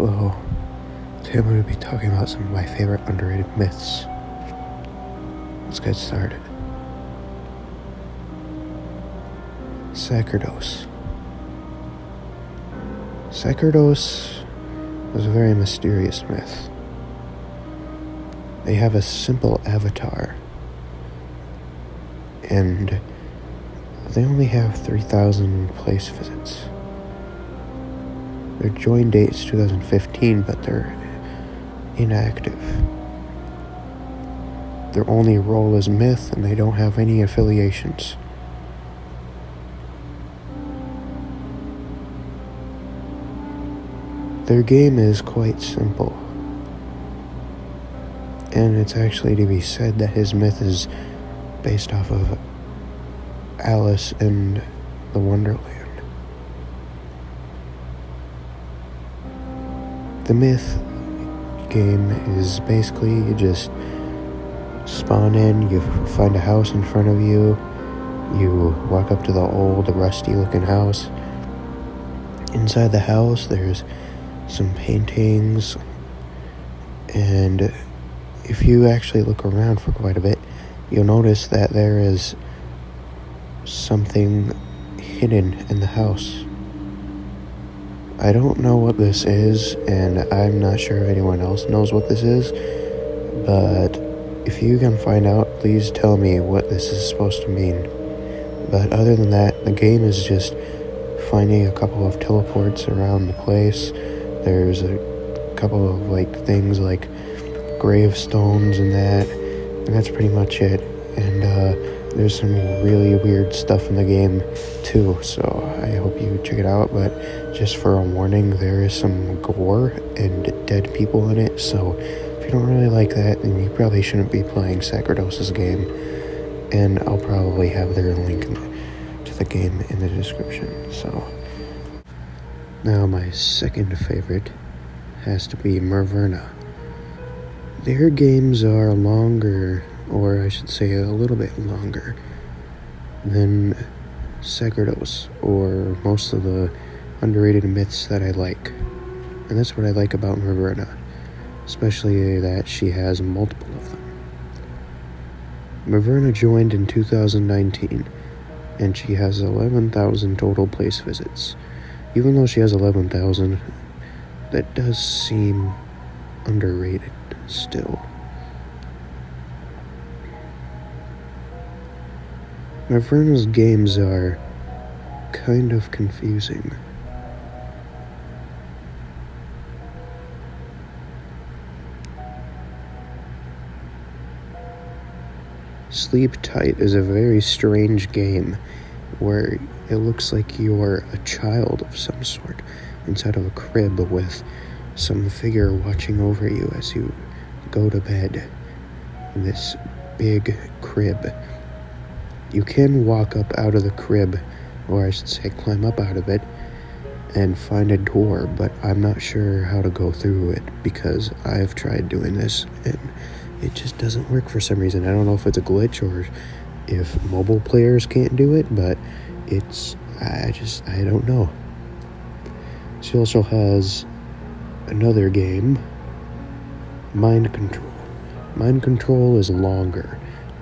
Hello. Today I'm going to be talking about some of my favorite underrated myths. Let's get started. Sacerdos. Sacerdos is a very mysterious myth. They have a simple avatar, and they only have 3,000 place visits. Their join date is 2015, but they're inactive. Their only role is myth, and they don't have any affiliations. Their game is quite simple, and it's actually to be said that his myth is based off of Alice in the Wonderland. The myth game is basically you just spawn in, you find a house in front of you, you walk up to the old, rusty looking house. Inside the house there's some paintings, and if you actually look around for quite a bit, you'll notice that there is something hidden in the house. I don't know what this is, and I'm not sure if anyone else knows what this is, but if you can find out, please tell me what this is supposed to mean. But other than that, the game is just finding a couple of teleports around the place. There's a couple of things like gravestones and that's pretty much it. And there's some really weird stuff in the game too, so I hope you check it out. But just for a warning, there is some gore and dead people in it, so if you don't really like that, then you probably shouldn't be playing Sacerdos' game. And I'll probably have their link to the game in the description. So now my second favorite has to be Merverna. Their games are longer, or I should say a little bit longer, than Sacerdos, or most of the underrated myths that I like. And that's what I like about Merverna, especially that she has multiple of them. Merverna joined in 2019, and she has 11,000 total place visits. Even though she has 11,000, that does seem underrated still. Merverna's games are kind of confusing. Sleep Tight is a very strange game where it looks like you're a child of some sort inside of a crib with some figure watching over you as you go to bed in this big crib. You can walk up out of the crib, or I should say climb up out of it, and find a door, but I'm not sure how to go through it because I've tried doing this and it just doesn't work for some reason. I don't know if it's a glitch or if mobile players can't do it, but I don't know. She also has another game, Mind Control. Mind Control is longer,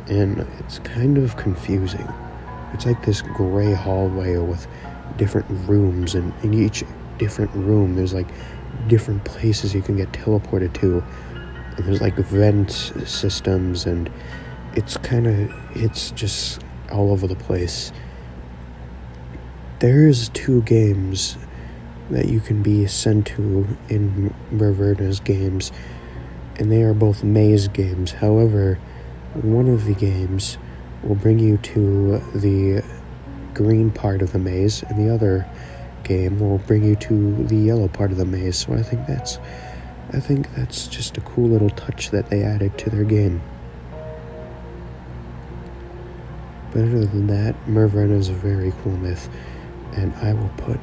and it's kind of confusing. It's like this gray hallway with different rooms, and in each different room there's different places you can get teleported to, and there's vent systems, and it's just all over the place. There's 2 games that you can be sent to in Merverna's games, and they are both maze games. However, one of the games will bring you to the green part of the maze, and the other game will bring you to the yellow part of the maze. So I think that's just a cool little touch that they added to their game. But other than that, Merverna is a very cool myth, and I will put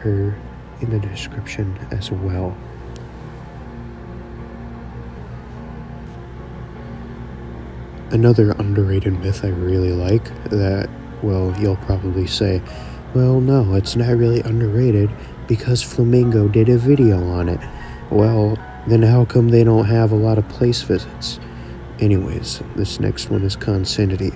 her in the description as well. Another underrated myth I really like that, well, you'll probably say, well, no, it's not really underrated because Flamingo did a video on it. Well, then how come they don't have a lot of place visits? Anyways, this next one is Consanity.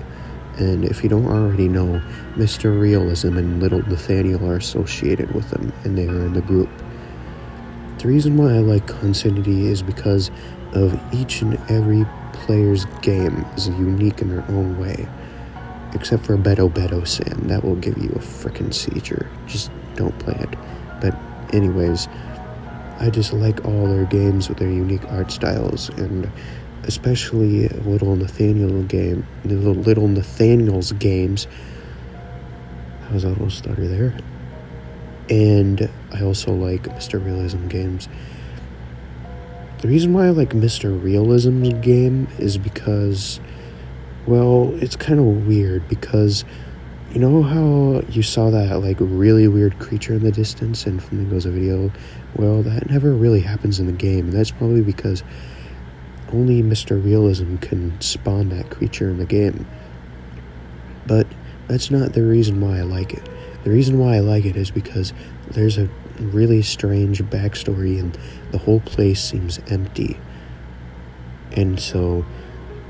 And if you don't already know, Mr. Realism and Little Nathaniel are associated with them, and they are in the group. The reason why I like Consanity is because of each and every player's game is unique in their own way. Except for Beto Beto Sam, that will give you a frickin' seizure. Just don't play it. But anyways, I just like all their games with their unique art styles, and especially Little Nathaniel's games. I was almost stutter there. And I also like Mr. Realism games. The reason why I like Mr. Realism's game is because, well, it's kind of weird because you know how you saw that like really weird creature in the distance in Flamingo's video? Well, that never really happens in the game, and that's probably because only Mr. Realism can spawn that creature in the game. But that's not the reason why I like it. The reason why I like it is because there's a really strange backstory and the whole place seems empty. And so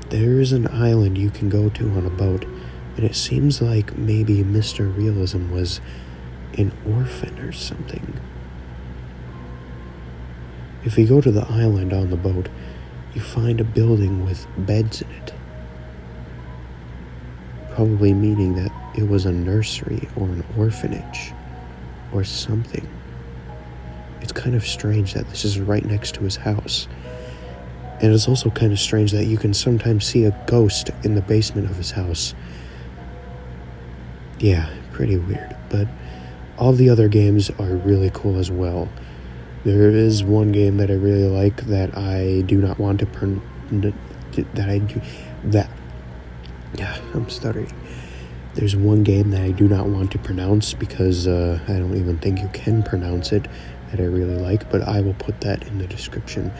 there is an island you can go to on a boat, and it seems like maybe Mr. Realism was an orphan or something. If you go to the island on the boat, you find a building with beds in it. Probably meaning that it was a nursery or an orphanage or something. It's kind of strange that this is right next to his house. And it's also kind of strange that you can sometimes see a ghost in the basement of his house. Yeah, pretty weird. But all the other games are really cool as well. There is one game that I really like that I do not want to I'm stuttering. There's one game that I do not want to pronounce because I don't even think you can pronounce it that I really like, but I will put that in the description.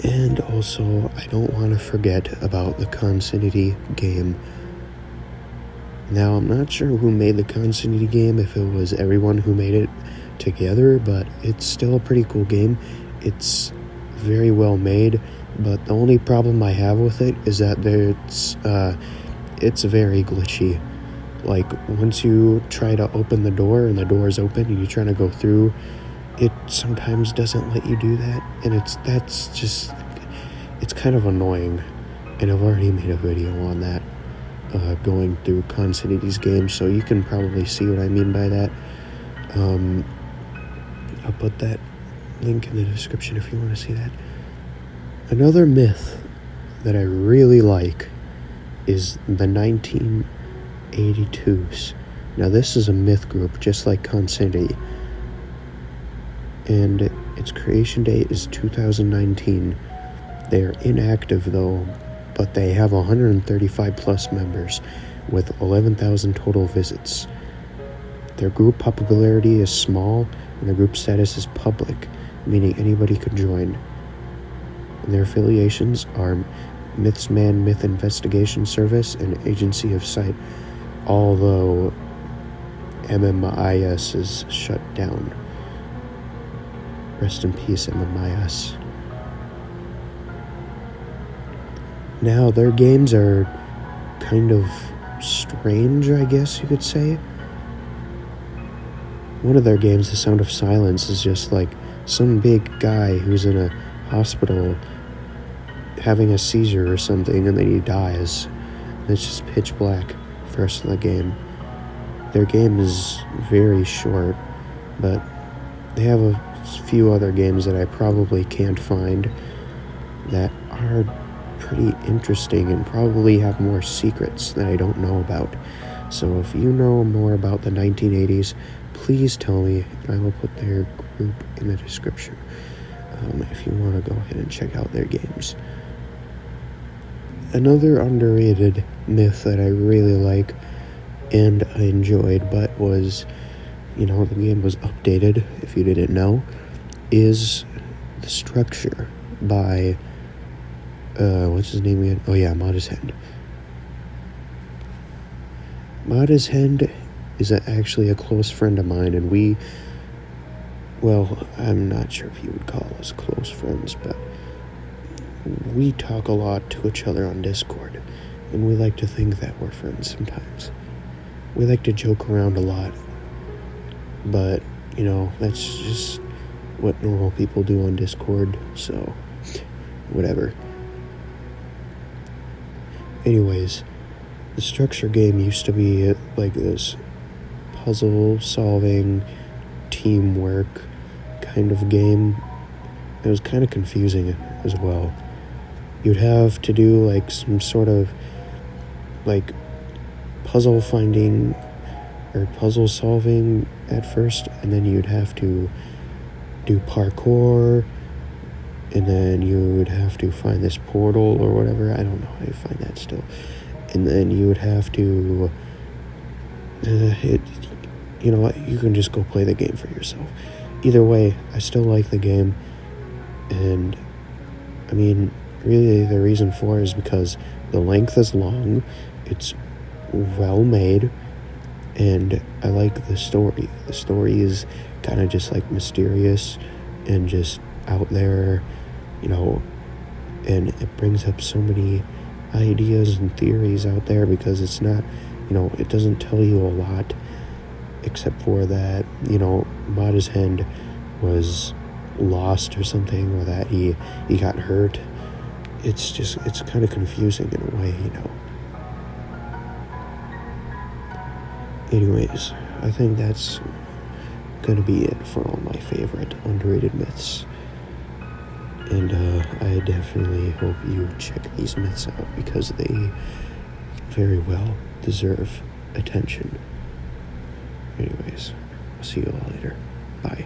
And also, I don't want to forget about the Consanity game. Now, I'm not sure who made the Consanity game, if it was everyone who made it together, but it's still a pretty cool game. It's very well made, but the only problem I have with it is that it's very glitchy. Like, once you try to open the door and the door is open and you're trying to go through, it sometimes doesn't let you do that, and it's kind of annoying. And I've already made a video on that, going through Consanity's games, so you can probably see what I mean by that. I'll put that link in the description if you want to see that. Another myth that I really like is the 1982s. Now, this is a myth group just like Consanity, and its creation date is 2019. They are inactive though, but they have 135 plus members with 11,000 total visits. Their group popularity is small, and their group status is public, meaning anybody could join. And their affiliations are Mythsman Myth Investigation Service and Agency of Sight, although MMIS is shut down. Rest in peace, MMIS. Now, their games are kind of strange, I guess you could say. One of their games, The Sound of Silence, is just like some big guy who's in a hospital having a seizure or something, and then he dies. And it's just pitch black for the rest of the game. Their game is very short, but they have a few other games that I probably can't find that are pretty interesting and probably have more secrets that I don't know about. So if you know more about the 1980s, please tell me, and I will put their group in the description if you want to go ahead and check out their games. Another underrated myth that I really like and I enjoyed, but was, the game was updated, if you didn't know, is The Structure by, what's his name again? Oh yeah, Modest Hand. Modest Hand is actually a close friend of mine, and we well, I'm not sure if you would call us close friends, but we talk a lot to each other on Discord, and we like to think that we're friends sometimes. We like to joke around a lot, but, that's just what normal people do on Discord, so whatever. Anyways, the structure game used to be like this puzzle solving, teamwork kind of game. It was kind of confusing as well. You'd have to do like some sort of like puzzle finding or puzzle solving at first, and then you'd have to do parkour, and then you would have to find this portal or whatever. I don't know how you find that still. And then you would have to you know what, you can just go play the game for yourself. Either way, I still like the game, and I mean, really the reason for it is because the length is long, it's well made, and I like the story. The story is kind of just like mysterious and just out there, and it brings up so many ideas and theories out there because it's not, it doesn't tell you a lot except for that, Mada's hand was lost or something, or that he got hurt. It's kind of confusing in a way, Anyways, I think that's gonna be it for all my favorite underrated myths. And I definitely hope you check these myths out because they very well deserve attention. Anyways, I'll see you all later. Bye.